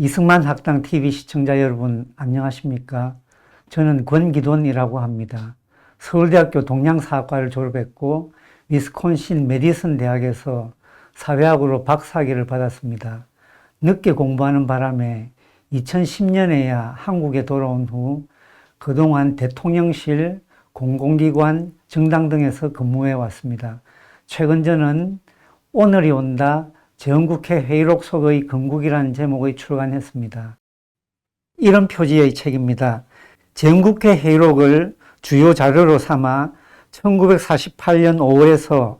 이승만 학당 TV 시청자 여러분 안녕하십니까? 저는 권기돈이라고 합니다. 서울대학교 동양사학과를 졸업했고 위스콘신 메디슨 대학에서 사회학으로 박사학위를 받았습니다. 늦게 공부하는 바람에 2010년에야 한국에 돌아온 후 그동안 대통령실, 공공기관, 정당 등에서 근무해 왔습니다. 최근 저는 오늘이 온다 제1국회 회의록 속의 건국이라는 제목의 출간했습니다. 이런 표지의 책입니다. 제1국회 회의록을 주요 자료로 삼아 1948년 5월에서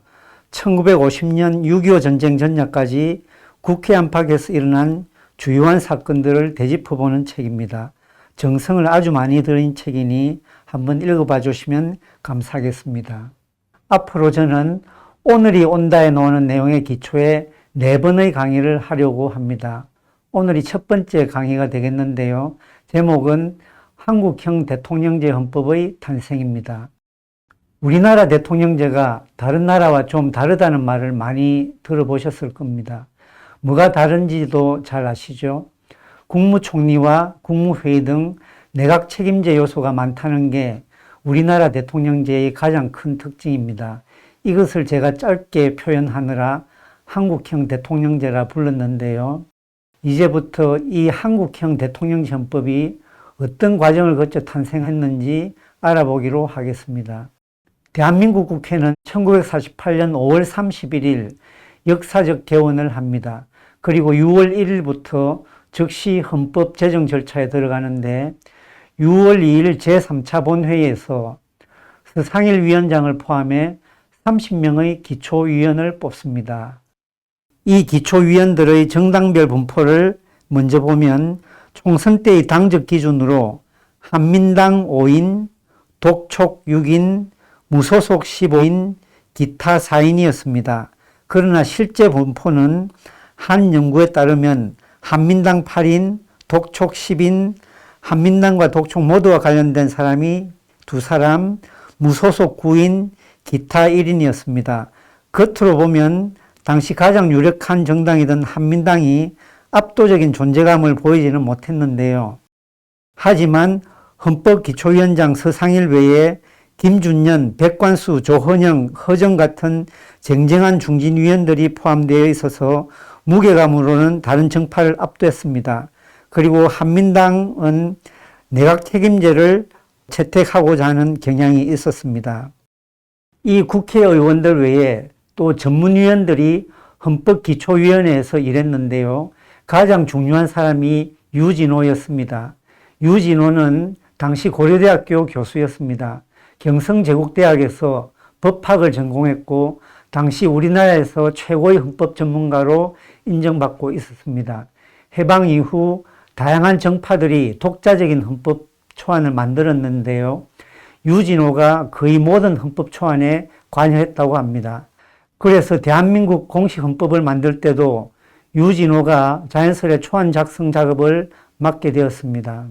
1950년 6.25 전쟁 전야까지 국회 안팎에서 일어난 주요한 사건들을 되짚어보는 책입니다. 정성을 아주 많이 들인 책이니 한번 읽어봐 주시면 감사하겠습니다. 앞으로 저는 오늘이 온다에 나오는 내용의 기초에 4번의 강의를 하려고 합니다. 오늘이 첫 번째 강의가 되겠는데요. 제목은 한국형 대통령제 헌법의 탄생입니다. 우리나라 대통령제가 다른 나라와 좀 다르다는 말을 많이 들어보셨을 겁니다. 뭐가 다른지도 잘 아시죠? 국무총리와 국무회의 등 내각 책임제 요소가 많다는 게 우리나라 대통령제의 가장 큰 특징입니다. 이것을 제가 짧게 표현하느라 한국형 대통령제라 불렀는데요. 이제부터 이 한국형 대통령제 헌법이 어떤 과정을 거쳐 탄생했는지 알아보기로 하겠습니다. 대한민국 국회는 1948년 5월 31일 역사적 개원을 합니다. 그리고 6월 1일부터 즉시 헌법 제정 절차에 들어가는데 6월 2일 제3차 본회의에서 서상일 위원장을 포함해 30명의 기초위원을 뽑습니다. 이 기초위원들의 정당별 분포를 먼저 보면 총선 때의 당적 기준으로 한민당 5인, 독촉 6인, 무소속 15인, 기타 4인이었습니다. 그러나 실제 분포는 한 연구에 따르면 한민당 8인, 독촉 10인, 한민당과 독촉 모두와 관련된 사람이 2사람, 무소속 9인, 기타 1인이었습니다. 겉으로 보면 당시 가장 유력한 정당이던 한민당이 압도적인 존재감을 보이지는 못했는데요. 하지만 헌법기초위원장 서상일 외에 김준년, 백관수, 조헌영, 허정 같은 쟁쟁한 중진위원들이 포함되어 있어서 무게감으로는 다른 정파를 압도했습니다. 그리고 한민당은 내각 책임제를 채택하고자 하는 경향이 있었습니다. 이 국회의원들 외에 또 전문위원들이 헌법기초위원회에서 일했는데요. 가장 중요한 사람이 유진호였습니다. 유진호는 당시 고려대학교 교수였습니다. 경성제국대학에서 법학을 전공했고 당시 우리나라에서 최고의 헌법 전문가로 인정받고 있었습니다. 해방 이후 다양한 정파들이 독자적인 헌법 초안을 만들었는데요. 유진호가 거의 모든 헌법 초안에 관여했다고 합니다. 그래서 대한민국 공식 헌법을 만들 때도 유진호가 자연스레 초안 작성 작업을 맡게 되었습니다.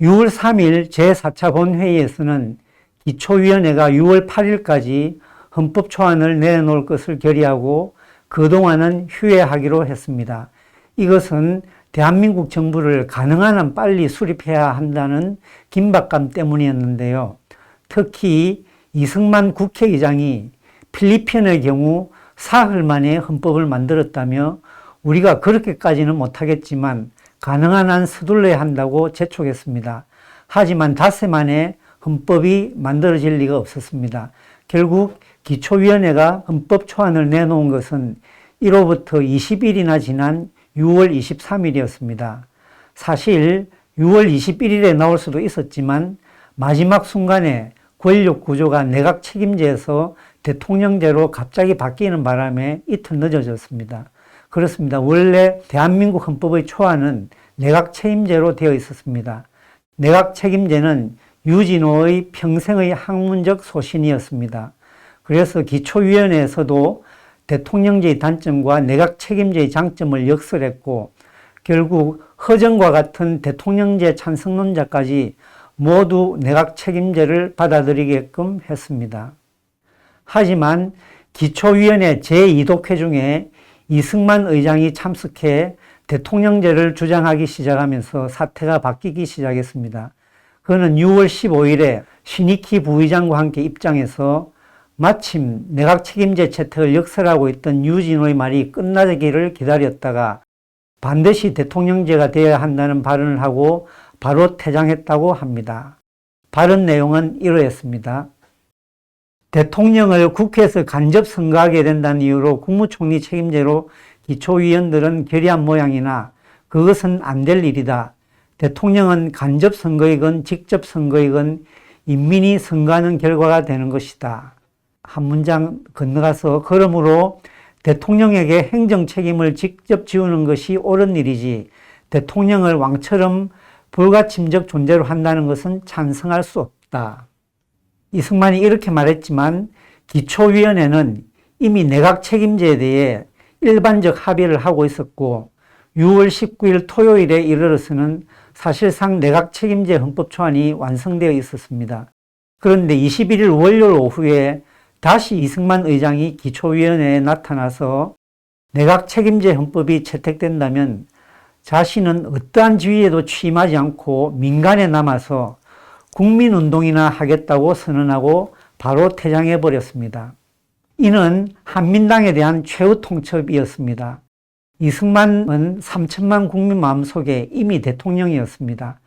6월 3일 제4차 본회의에서는 기초위원회가 6월 8일까지 헌법 초안을 내놓을 것을 결의하고 그동안은 휴회하기로 했습니다. 이것은 대한민국 정부를 가능한 한 빨리 수립해야 한다는 긴박감 때문이었는데요. 특히 이승만 국회의장이 필리핀의 경우 사흘 만에 헌법을 만들었다며 우리가 그렇게까지는 못하겠지만 가능한 한 서둘러야 한다고 재촉했습니다. 하지만 닷새 만에 헌법이 만들어질 리가 없었습니다. 결국 기초위원회가 헌법 초안을 내놓은 것은 1호부터 20일이나 지난 6월 23일이었습니다. 사실 6월 21일에 나올 수도 있었지만 마지막 순간에 권력 구조가 내각 책임제에서 대통령제로 갑자기 바뀌는 바람에 이틀 늦어졌습니다. 그렇습니다. 원래 대한민국 헌법의 초안은 내각 책임제로 되어 있었습니다. 내각 책임제는 유진호의 평생의 학문적 소신이었습니다. 그래서 기초위원회에서도 대통령제의 단점과 내각 책임제의 장점을 역설했고 결국 허정과 같은 대통령제 찬성론자까지 모두 내각 책임제를 받아들이게끔 했습니다. 하지만 기초위원회 제2독회 중에 이승만 의장이 참석해 대통령제를 주장하기 시작하면서 사태가 바뀌기 시작했습니다. 그는 6월 15일에 신익희 부의장과 함께 입장해서 마침 내각 책임제 채택을 역설하고 있던 유진호의 말이 끝나기를 기다렸다가 반드시 대통령제가 되어야 한다는 발언을 하고 바로 퇴장했다고 합니다. 발언 내용은 이러했습니다. 대통령을 국회에서 간접 선거하게 된다는 이유로 국무총리 책임제로 기초위원들은 결의한 모양이나 그것은 안 될 일이다. 대통령은 간접 선거이건 직접 선거이건 인민이 선거하는 결과가 되는 것이다. 한 문장 건너가서 그러므로 대통령에게 행정 책임을 직접 지우는 것이 옳은 일이지 대통령을 왕처럼 불가침적 존재로 한다는 것은 찬성할 수 없다. 이승만이 이렇게 말했지만 기초위원회는 이미 내각 책임제에 대해 일반적 합의를 하고 있었고 6월 19일 토요일에 이르러서는 사실상 내각 책임제 헌법 초안이 완성되어 있었습니다. 그런데 21일 월요일 오후에 다시 이승만 의장이 기초위원회에 나타나서 내각 책임제 헌법이 채택된다면 자신은 어떠한 지위에도 취임하지 않고 민간에 남아서 국민운동이나 하겠다고 선언하고 바로 퇴장해버렸습니다. 이는 한민당에 대한 최후 통첩이었습니다. 이승만은 3천만 국민 마음속에 이미 대통령이었습니다.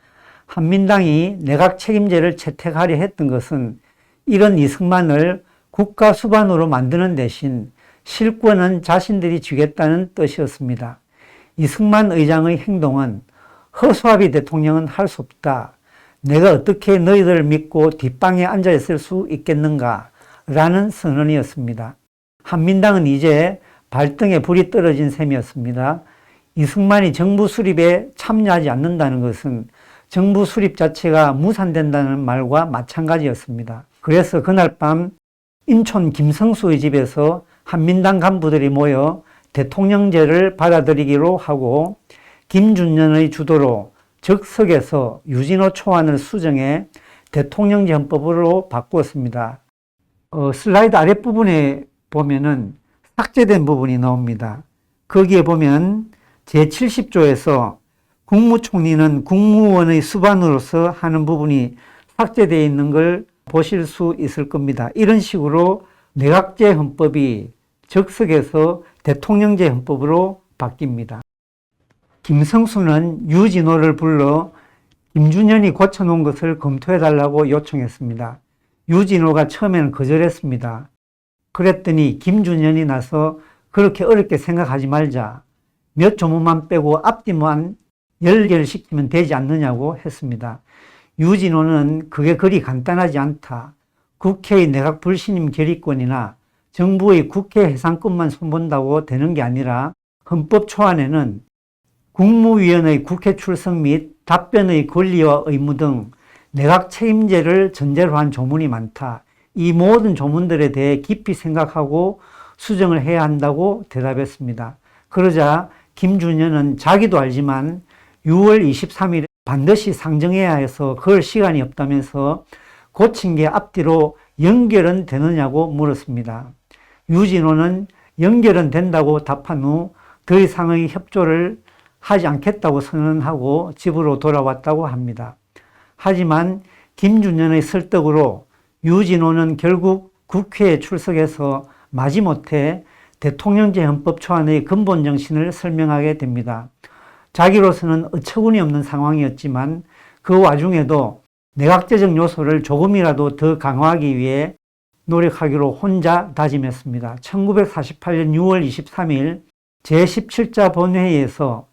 한민당이 내각 책임제를 채택하려 했던 것은 이런 이승만을 국가 수반으로 만드는 대신 실권은 자신들이 쥐겠다는 뜻이었습니다. 이승만 의장의 행동은 허수아비 대통령은 할 수 없다. 내가 어떻게 너희들을 믿고 뒷방에 앉아 있을 수 있겠는가? 라는 선언이었습니다. 한민당은 이제 발등에 불이 떨어진 셈이었습니다. 이승만이 정부 수립에 참여하지 않는다는 것은 정부 수립 자체가 무산된다는 말과 마찬가지였습니다. 그래서 그날 밤 인천 김성수의 집에서 한민당 간부들이 모여 대통령제를 받아들이기로 하고 김준년의 주도로 적석에서 유진호 초안을 수정해 대통령제 헌법으로 바꾸었습니다. 슬라이드 아랫부분에 보면은 삭제된 부분이 나옵니다. 거기에 보면 제70조에서 국무총리는 국무원의 수반으로서 하는 부분이 삭제되어 있는 걸 보실 수 있을 겁니다. 이런 식으로 내각제 헌법이 적석에서 대통령제 헌법으로 바뀝니다. 김성수는 유진호를 불러 김준현이 고쳐놓은 것을 검토해달라고 요청했습니다. 유진호가 처음에는 거절했습니다. 그랬더니 김준현이 나서 그렇게 어렵게 생각하지 말자. 몇 조문만 빼고 앞뒤만 연결시키면 되지 않느냐고 했습니다. 유진호는 그게 그리 간단하지 않다. 국회의 내각 불신임 결의권이나 정부의 국회 해산권만 손본다고 되는 게 아니라 헌법 초안에는 국무위원의 국회 출석 및 답변의 권리와 의무 등 내각 책임제를 전제로 한 조문이 많다. 이 모든 조문들에 대해 깊이 생각하고 수정을 해야 한다고 대답했습니다. 그러자 김준현은 자기도 알지만 6월 23일에 반드시 상정해야 해서 그럴 시간이 없다면서 고친 게 앞뒤로 연결은 되느냐고 물었습니다. 유진호는 연결은 된다고 답한 후 더 이상의 협조를 하지 않겠다고 선언하고 집으로 돌아왔다고 합니다. 하지만 김준현의 설득으로 유진호는 결국 국회에 출석해서 마지못해 대통령제 헌법 초안의 근본 정신을 설명하게 됩니다. 자기로서는 어처구니 없는 상황이었지만 그 와중에도 내각제적 요소를 조금이라도 더 강화하기 위해 노력하기로 혼자 다짐했습니다. 1948년 6월 23일 제17자 본회의에서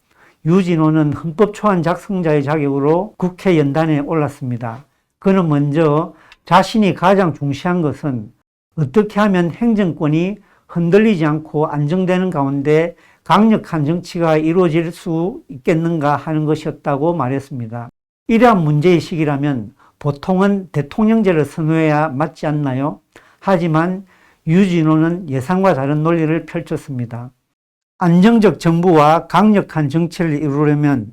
유진호는 헌법 초안 작성자의 자격으로 국회 연단에 올랐습니다. 그는 먼저 자신이 가장 중시한 것은 어떻게 하면 행정권이 흔들리지 않고 안정되는 가운데 강력한 정치가 이루어질 수 있겠는가 하는 것이었다고 말했습니다. 이러한 문제의식이라면 보통은 대통령제를 선호해야 맞지 않나요? 하지만 유진호는 예상과 다른 논리를 펼쳤습니다. 안정적 정부와 강력한 정치를 이루려면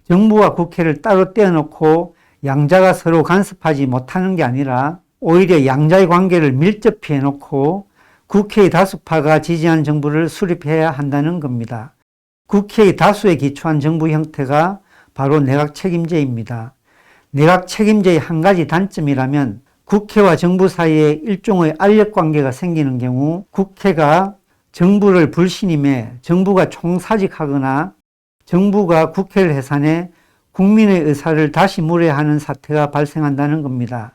정부와 국회를 따로 떼어놓고 양자가 서로 간섭하지 못하는 게 아니라 오히려 양자의 관계를 밀접히 해놓고 국회의 다수파가 지지한 정부를 수립해야 한다는 겁니다. 국회의 다수에 기초한 정부 형태가 바로 내각 책임제입니다. 내각 책임제의 한 가지 단점이라면 국회와 정부 사이에 일종의 알력 관계가 생기는 경우 국회가 정부를 불신임해 정부가 총사직하거나 정부가 국회를 해산해 국민의 의사를 다시 물어야 하는 사태가 발생한다는 겁니다.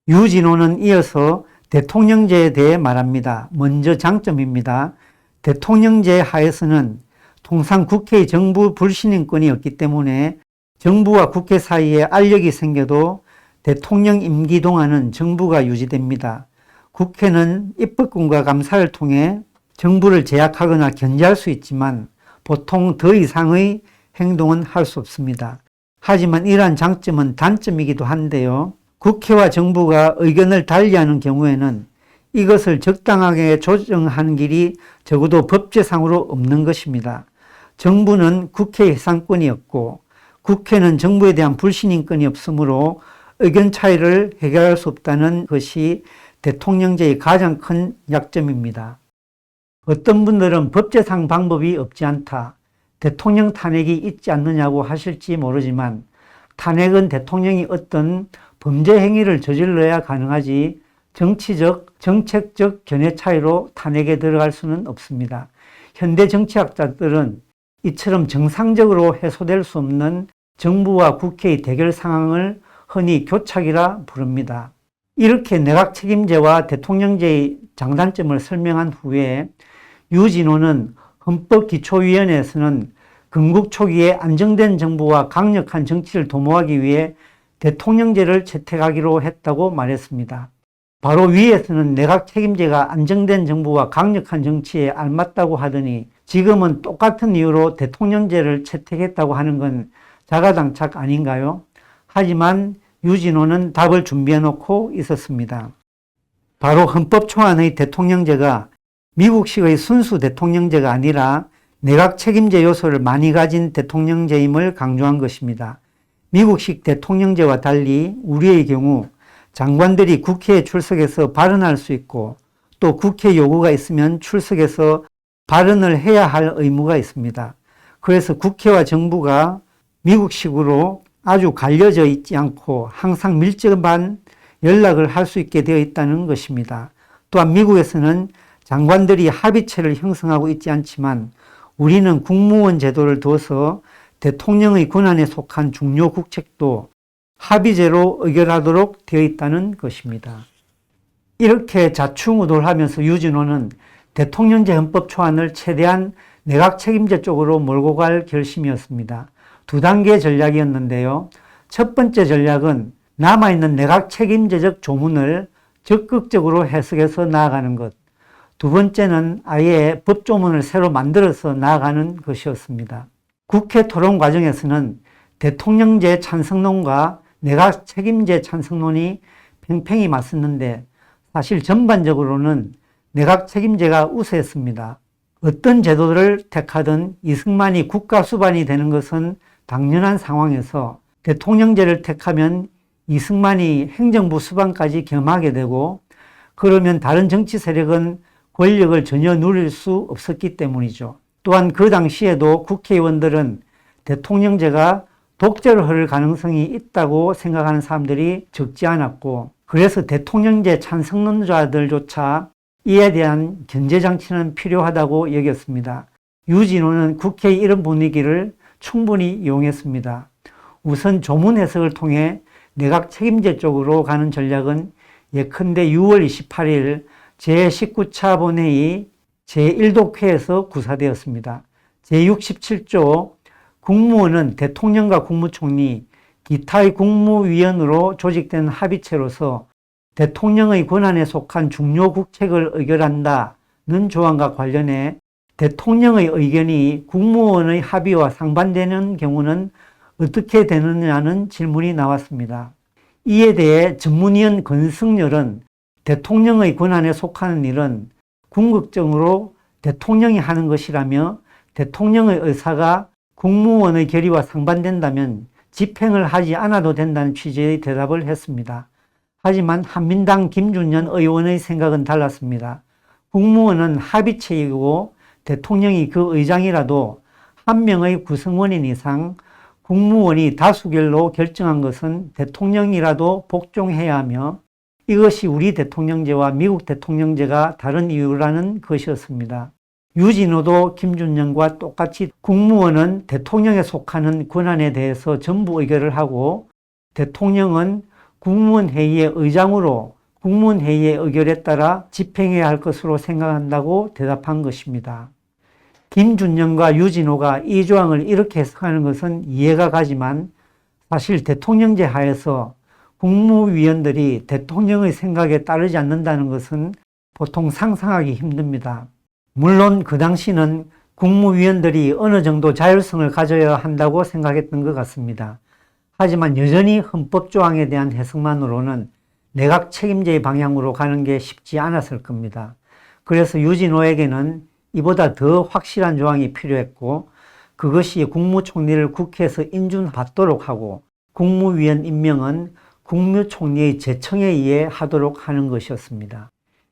유진호는 이어서 대통령제에 대해 말합니다. 먼저 장점입니다. 대통령제 하에서는 통상 국회의 정부 불신임권이 없기 때문에 정부와 국회 사이에 알력이 생겨도 대통령 임기 동안은 정부가 유지됩니다. 국회는 입법권과 감사를 통해 정부를 제약하거나 견제할 수 있지만 보통 더 이상의 행동은 할 수 없습니다. 하지만 이러한 장점은 단점이기도 한데요. 국회와 정부가 의견을 달리하는 경우에는 이것을 적당하게 조정하는 길이 적어도 법제상으로 없는 것입니다. 정부는 국회 해산권이 없고 국회는 정부에 대한 불신임권이 없으므로 의견 차이를 해결할 수 없다는 것이 대통령제의 가장 큰 약점입니다. 어떤 분들은 법제상 방법이 없지 않다, 대통령 탄핵이 있지 않느냐고 하실지 모르지만 탄핵은 대통령이 어떤 범죄 행위를 저질러야 가능하지 정치적, 정책적 견해 차이로 탄핵에 들어갈 수는 없습니다. 현대 정치학자들은 이처럼 정상적으로 해소될 수 없는 정부와 국회의 대결 상황을 흔히 교착이라 부릅니다. 이렇게 내각 책임제와 대통령제의 장단점을 설명한 후에 유진호는 헌법기초위원회에서는 건국 초기에 안정된 정부와 강력한 정치를 도모하기 위해 대통령제를 채택하기로 했다고 말했습니다. 바로 위에서는 내각 책임제가 안정된 정부와 강력한 정치에 알맞다고 하더니 지금은 똑같은 이유로 대통령제를 채택했다고 하는 건 자가당착 아닌가요? 하지만 유진호는 답을 준비해 놓고 있었습니다. 바로 헌법 초안의 대통령제가 미국식의 순수 대통령제가 아니라 내각 책임제 요소를 많이 가진 대통령제임을 강조한 것입니다. 미국식 대통령제와 달리 우리의 경우 장관들이 국회에 출석해서 발언할 수 있고 또 국회 요구가 있으면 출석해서 발언을 해야 할 의무가 있습니다. 그래서 국회와 정부가 미국식으로 아주 갈려져 있지 않고 항상 밀접한 연락을 할 수 있게 되어 있다는 것입니다. 또한 미국에서는 장관들이 합의체를 형성하고 있지 않지만 우리는 국무원 제도를 둬서 대통령의 권한에 속한 중요 국책도 합의제로 의결하도록 되어 있다는 것입니다. 이렇게 좌충우돌하면서 유진호는 대통령제 헌법 초안을 최대한 내각 책임제 쪽으로 몰고 갈 결심이었습니다. 두 단계 전략이었는데요. 첫 번째 전략은 남아있는 내각 책임제적 조문을 적극적으로 해석해서 나아가는 것. 두 번째는 아예 법조문을 새로 만들어서 나아가는 것이었습니다. 국회 토론 과정에서는 대통령제 찬성론과 내각 책임제 찬성론이 팽팽히 맞섰는데 사실 전반적으로는 내각 책임제가 우세했습니다. 어떤 제도를 택하든 이승만이 국가 수반이 되는 것은 당연한 상황에서 대통령제를 택하면 이승만이 행정부 수반까지 겸하게 되고 그러면 다른 정치 세력은 권력을 전혀 누릴 수 없었기 때문이죠. 또한 그 당시에도 국회의원들은 대통령제가 독재를 흐를 가능성이 있다고 생각하는 사람들이 적지 않았고 그래서 대통령제 찬성론자들조차 이에 대한 견제장치는 필요하다고 여겼습니다. 유진호는 국회의 이런 분위기를 충분히 이용했습니다. 우선 조문 해석을 통해 내각 책임제 쪽으로 가는 전략은 예컨대 6월 28일 제19차 본회의 제1독회에서 구사되었습니다. 제67조 국무원은 대통령과 국무총리, 기타의 국무위원으로 조직된 합의체로서 대통령의 권한에 속한 중요 국책을 의결한다는 조항과 관련해 대통령의 의견이 국무원의 합의와 상반되는 경우는 어떻게 되느냐는 질문이 나왔습니다. 이에 대해 전문위원 권승열은 대통령의 권한에 속하는 일은 궁극적으로 대통령이 하는 것이라며 대통령의 의사가 국무원의 결의와 상반된다면 집행을 하지 않아도 된다는 취지의 대답을 했습니다. 하지만 한민당 김준현 의원의 생각은 달랐습니다. 국무원은 합의체이고 대통령이 그 의장이라도 한 명의 구성원인 이상 국무원이 다수결로 결정한 것은 대통령이라도 복종해야 하며 이것이 우리 대통령제와 미국 대통령제가 다른 이유라는 것이었습니다. 유진호도 김준영과 똑같이 국무원은 대통령에 속하는 권한에 대해서 전부 의결을 하고 대통령은 국무원 회의의 의장으로 국무원 회의의 의결에 따라 집행해야 할 것으로 생각한다고 대답한 것입니다. 김준영과 유진호가 이 조항을 이렇게 해석하는 것은 이해가 가지만 사실 대통령제 하에서 국무위원들이 대통령의 생각에 따르지 않는다는 것은 보통 상상하기 힘듭니다. 물론 그 당시는 국무위원들이 어느 정도 자율성을 가져야 한다고 생각했던 것 같습니다. 하지만 여전히 헌법조항에 대한 해석만으로는 내각 책임제의 방향으로 가는 게 쉽지 않았을 겁니다. 그래서 유진호에게는 이보다 더 확실한 조항이 필요했고 그것이 국무총리를 국회에서 인준받도록 하고 국무위원 임명은 국무총리의 제청에 의해 하도록 하는 것이었습니다.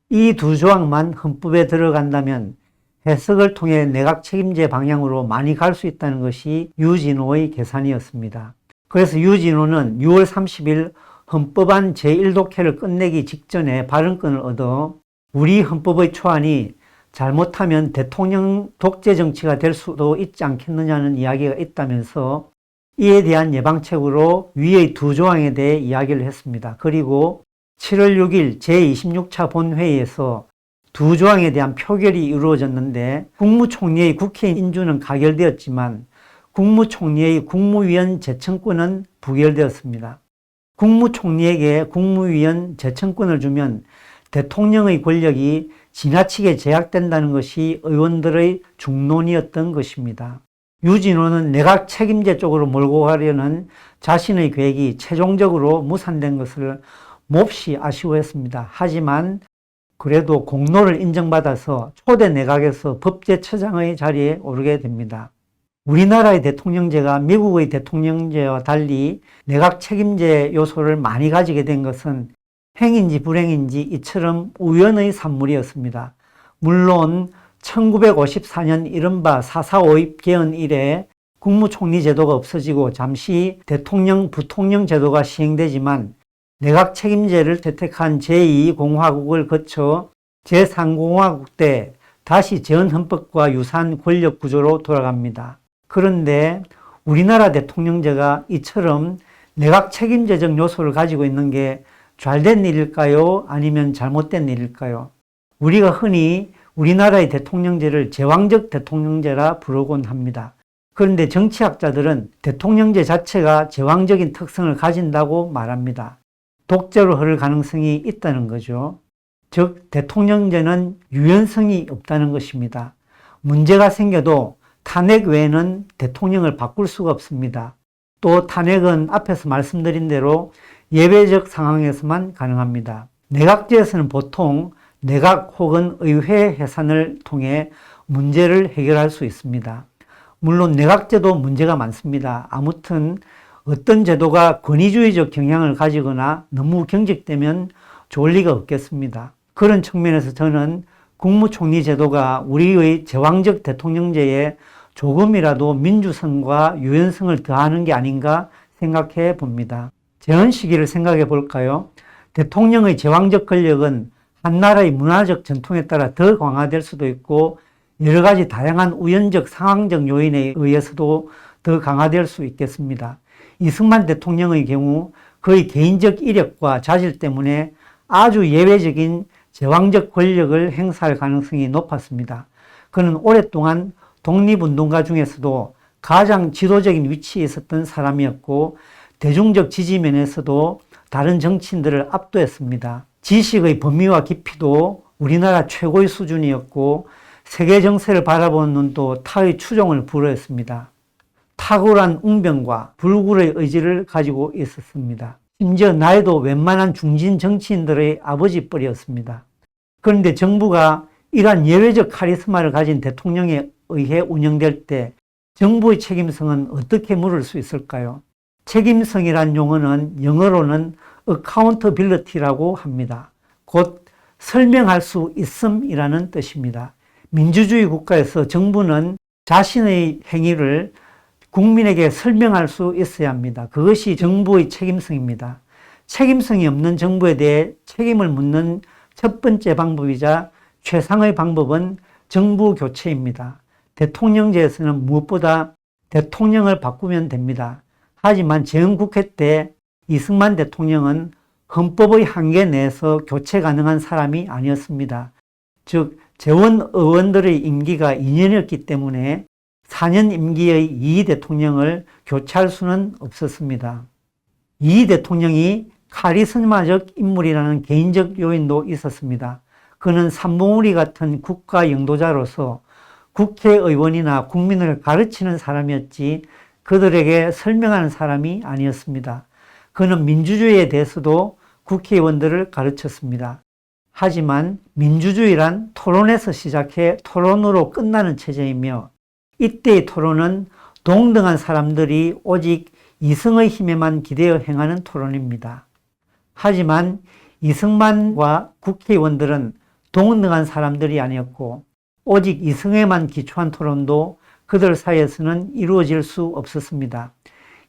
이 두 조항만 헌법에 들어간다면 해석을 통해 내각 책임제 방향으로 많이 갈 수 있다는 것이 유진호의 계산이었습니다. 그래서 유진호는 6월 30일 헌법안 제1독회를 끝내기 직전에 발언권을 얻어 우리 헌법의 초안이 잘못하면 대통령 독재 정치가 될 수도 있지 않겠느냐는 이야기가 있다면서 이에 대한 예방책으로 위의 두 조항에 대해 이야기를 했습니다. 그리고 7월 6일 제26차 본회의에서 두 조항에 대한 표결이 이루어졌는데 국무총리의 국회의원 인준은 가결되었지만 국무총리의 국무위원 제청권은 부결되었습니다. 국무총리에게 국무위원 제청권을 주면 대통령의 권력이 지나치게 제약된다는 것이 의원들의 중론이었던 것입니다. 유진호는 내각 책임제 쪽으로 몰고 가려는 자신의 계획이 최종적으로 무산된 것을 몹시 아쉬워했습니다. 하지만 그래도 공로를 인정받아서 초대 내각에서 법제처장의 자리에 오르게 됩니다. 우리나라의 대통령제가 미국의 대통령제와 달리 내각 책임제 요소를 많이 가지게 된 것은 행인지 불행인지 이처럼 우연의 산물이었습니다. 물론 1954년 이른바 4.4.5입 개헌 이래 국무총리 제도가 없어지고 잠시 대통령, 부통령 제도가 시행되지만 내각 책임제를 채택한 제2공화국을 거쳐 제3공화국 때 다시 재헌헌법과 유사한 권력 구조로 돌아갑니다. 그런데 우리나라 대통령제가 이처럼 내각 책임제적 요소를 가지고 있는 게 잘된 일일까요? 아니면 잘못된 일일까요? 우리가 흔히 우리나라의 대통령제를 제왕적 대통령제라 부르곤 합니다. 그런데 정치학자들은 대통령제 자체가 제왕적인 특성을 가진다고 말합니다. 독재로 흐를 가능성이 있다는 거죠. 즉 대통령제는 유연성이 없다는 것입니다. 문제가 생겨도 탄핵 외에는 대통령을 바꿀 수가 없습니다. 또 탄핵은 앞에서 말씀드린 대로 예외적 상황에서만 가능합니다. 내각제에서는 보통 내각 혹은 의회 해산을 통해 문제를 해결할 수 있습니다. 물론 내각제도 문제가 많습니다. 아무튼 어떤 제도가 권위주의적 경향을 가지거나 너무 경직되면 좋을 리가 없겠습니다. 그런 측면에서 저는 국무총리 제도가 우리의 제왕적 대통령제에 조금이라도 민주성과 유연성을 더하는 게 아닌가 생각해 봅니다. 재헌 시기를 생각해 볼까요? 대통령의 제왕적 권력은 한 나라의 문화적 전통에 따라 더 강화될 수도 있고 여러 가지 다양한 우연적 상황적 요인에 의해서도 더 강화될 수 있겠습니다. 이승만 대통령의 경우 그의 개인적 이력과 자질 때문에 아주 예외적인 제왕적 권력을 행사할 가능성이 높았습니다. 그는 오랫동안 독립운동가 중에서도 가장 지도적인 위치에 있었던 사람이었고 대중적 지지면에서도 다른 정치인들을 압도했습니다. 지식의 범위와 깊이도 우리나라 최고의 수준이었고 세계 정세를 바라보는 눈도 타의 추종을 불허했습니다. 탁월한 웅변과 불굴의 의지를 가지고 있었습니다. 심지어 나이도 웬만한 중진 정치인들의 아버지뻘이었습니다. 그런데 정부가 이러한 예외적 카리스마를 가진 대통령에 의해 운영될 때 정부의 책임성은 어떻게 물을 수 있을까요? 책임성이란 용어는 영어로는 accountability라고 합니다. 곧 설명할 수 있음이라는 뜻입니다. 민주주의 국가에서 정부는 자신의 행위를 국민에게 설명할 수 있어야 합니다. 그것이 정부의 책임성입니다. 책임성이 없는 정부에 대해 책임을 묻는 첫 번째 방법이자 최상의 방법은 정부 교체입니다. 대통령제에서는 무엇보다 대통령을 바꾸면 됩니다. 하지만 재헌국회 때 이승만 대통령은 헌법의 한계 내에서 교체 가능한 사람이 아니었습니다. 즉 재원 의원들의 임기가 2년이었기 때문에 4년 임기의 이 대통령을 교체할 수는 없었습니다. 이 대통령이 카리스마적 인물이라는 개인적 요인도 있었습니다. 그는 삼봉우리 같은 국가 영도자로서 국회의원이나 국민을 가르치는 사람이었지 그들에게 설명하는 사람이 아니었습니다. 그는 민주주의에 대해서도 국회의원들을 가르쳤습니다. 하지만 민주주의란 토론에서 시작해 토론으로 끝나는 체제이며 이때의 토론은 동등한 사람들이 오직 이승의 힘에만 기대어 행하는 토론입니다. 하지만 이승만과 국회의원들은 동등한 사람들이 아니었고 오직 이승에만 기초한 토론도 그들 사이에서는 이루어질 수 없었습니다.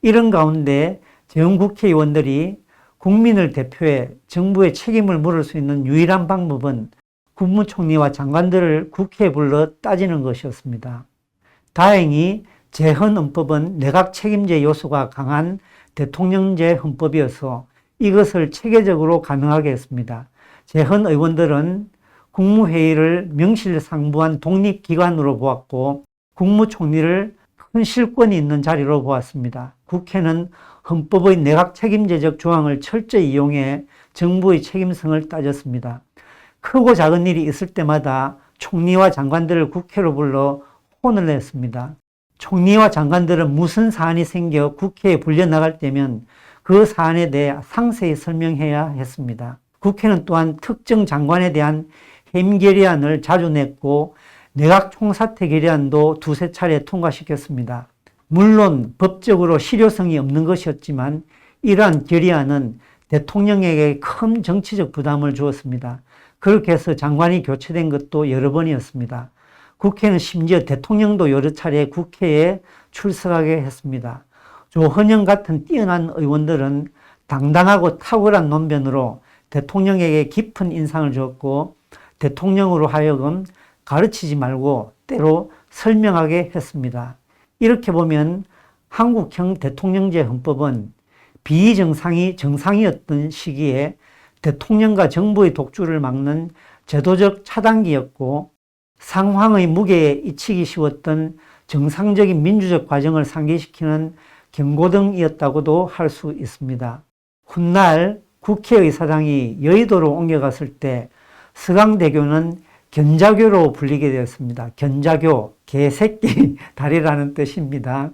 이런 가운데 재헌국회의원들이 국민을 대표해 정부의 책임을 물을 수 있는 유일한 방법은 국무총리와 장관들을 국회에 불러 따지는 것이었습니다. 다행히 재헌헌법은 내각 책임제 요소가 강한 대통령제 헌법이어서 이것을 체계적으로 가능하게 했습니다. 재헌의원들은 국무회의를 명실상부한 독립기관으로 보았고 국무총리를 큰 실권이 있는 자리로 보았습니다. 국회는 헌법의 내각 책임제적 조항을 철저히 이용해 정부의 책임성을 따졌습니다. 크고 작은 일이 있을 때마다 총리와 장관들을 국회로 불러 혼을 냈습니다. 총리와 장관들은 무슨 사안이 생겨 국회에 불려나갈 때면 그 사안에 대해 상세히 설명해야 했습니다. 국회는 또한 특정 장관에 대한 해임 결의안을 자주 냈고 내각 총사퇴 결의안도 두세 차례 통과시켰습니다. 물론 법적으로 실효성이 없는 것이었지만 이러한 결의안은 대통령에게 큰 정치적 부담을 주었습니다. 그렇게 해서 장관이 교체된 것도 여러 번이었습니다. 국회는 심지어 대통령도 여러 차례 국회에 출석하게 했습니다. 조헌영 같은 뛰어난 의원들은 당당하고 탁월한 논변으로 대통령에게 깊은 인상을 주었고 대통령으로 하여금 가르치지 말고 때로 설명하게 했습니다. 이렇게 보면 한국형 대통령제 헌법은 비정상이 정상이었던 시기에 대통령과 정부의 독주를 막는 제도적 차단기였고 상황의 무게에 잊히기 쉬웠던 정상적인 민주적 과정을 상기시키는 경고등이었다고도 할 수 있습니다. 훗날 국회의사당이 여의도로 옮겨갔을 때 서강대교는 견자교로 불리게 되었습니다. 견자교, 개새끼 다리라는 뜻입니다.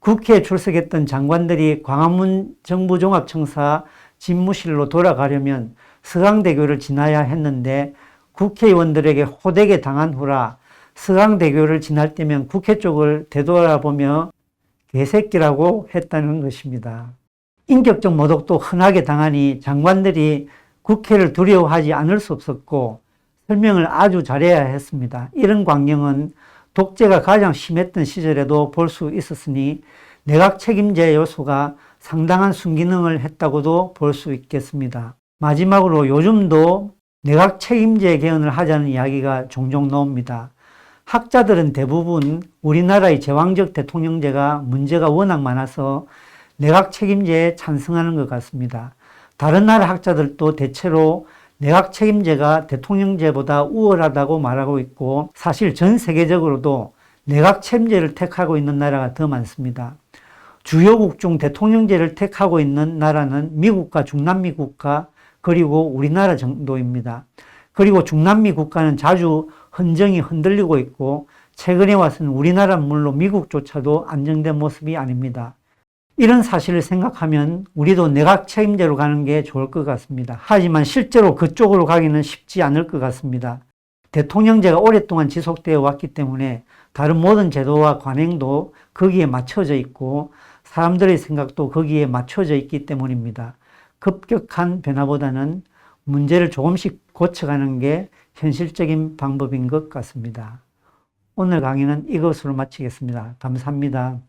국회에 출석했던 장관들이 광화문 정부종합청사 집무실로 돌아가려면 서강대교를 지나야 했는데 국회의원들에게 호되게 당한 후라 서강대교를 지날 때면 국회 쪽을 되돌아보며 개새끼라고 했다는 것입니다. 인격적 모독도 흔하게 당하니 장관들이 국회를 두려워하지 않을 수 없었고 설명을 아주 잘해야 했습니다. 이런 광경은 독재가 가장 심했던 시절에도 볼 수 있었으니 내각 책임제 요소가 상당한 순기능을 했다고도 볼 수 있겠습니다. 마지막으로 요즘도 내각 책임제 개헌을 하자는 이야기가 종종 나옵니다. 학자들은 대부분 우리나라의 제왕적 대통령제가 문제가 워낙 많아서 내각 책임제에 찬성하는 것 같습니다. 다른 나라 학자들도 대체로 내각 책임제가 대통령제보다 우월하다고 말하고 있고 사실 전 세계적으로도 내각 책임제를 택하고 있는 나라가 더 많습니다. 주요국 중 대통령제를 택하고 있는 나라는 미국과 중남미 국가 그리고 우리나라 정도입니다. 그리고 중남미 국가는 자주 헌정이 흔들리고 있고 최근에 와서는 우리나라는 물론 미국조차도 안정된 모습이 아닙니다. 이런 사실을 생각하면 우리도 내각 책임제로 가는 게 좋을 것 같습니다. 하지만 실제로 그쪽으로 가기는 쉽지 않을 것 같습니다. 대통령제가 오랫동안 지속되어 왔기 때문에 다른 모든 제도와 관행도 거기에 맞춰져 있고 사람들의 생각도 거기에 맞춰져 있기 때문입니다. 급격한 변화보다는 문제를 조금씩 고쳐가는 게 현실적인 방법인 것 같습니다. 오늘 강의는 이것으로 마치겠습니다. 감사합니다.